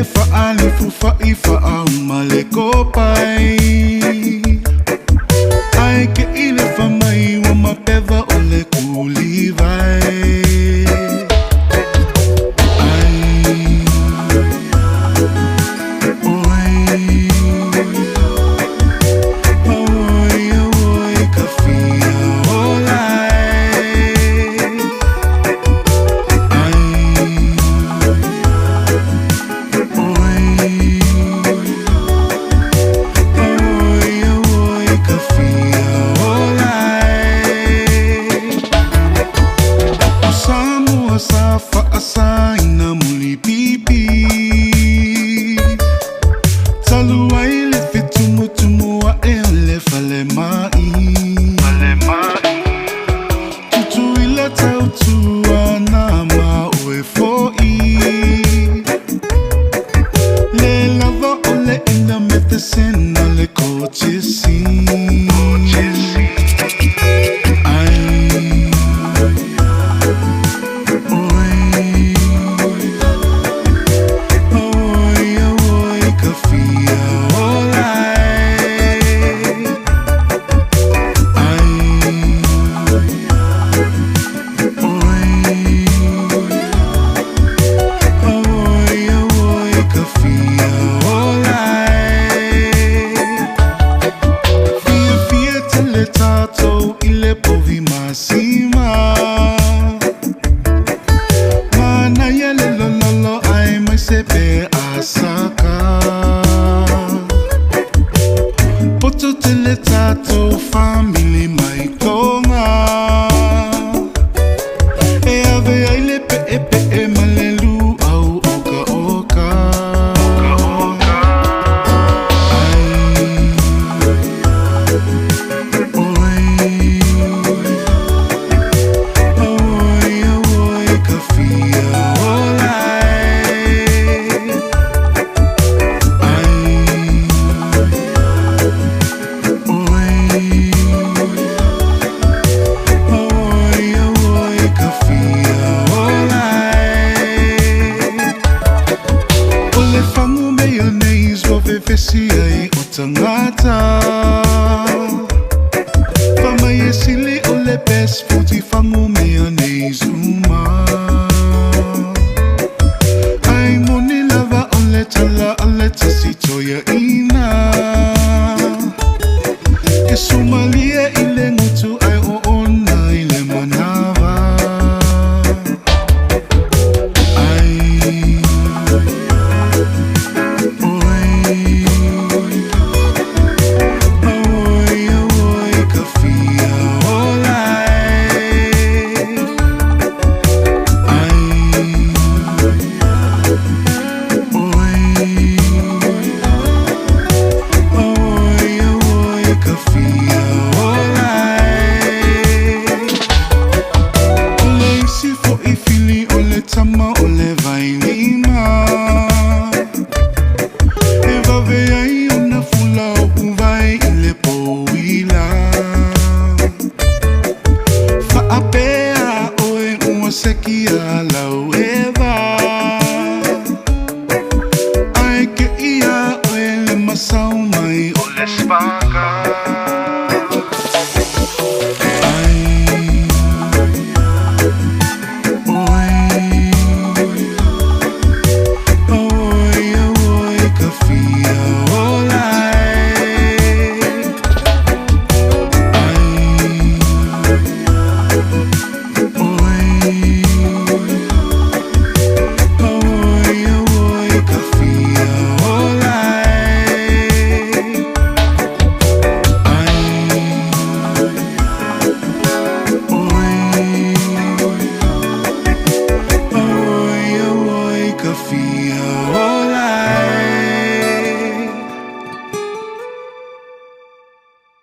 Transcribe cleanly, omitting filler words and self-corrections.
faali fufa ifa amale kopai. Ai ke ile fa mai wa mapeva ole kulivai. Safa asaina muli pipi taluai le fitumu tumu wa ele fale mai tutu ila tautu anama ue foi le lava ole inda metesena le kochisi. Tato ile povi masima mana yele lololo ai mai sepe asaka poto tele tato family mai tonga e ave ai le pe e malelu au oka oka. Vesiai otangata Fama yesili ole best futi fangu mayonnaise.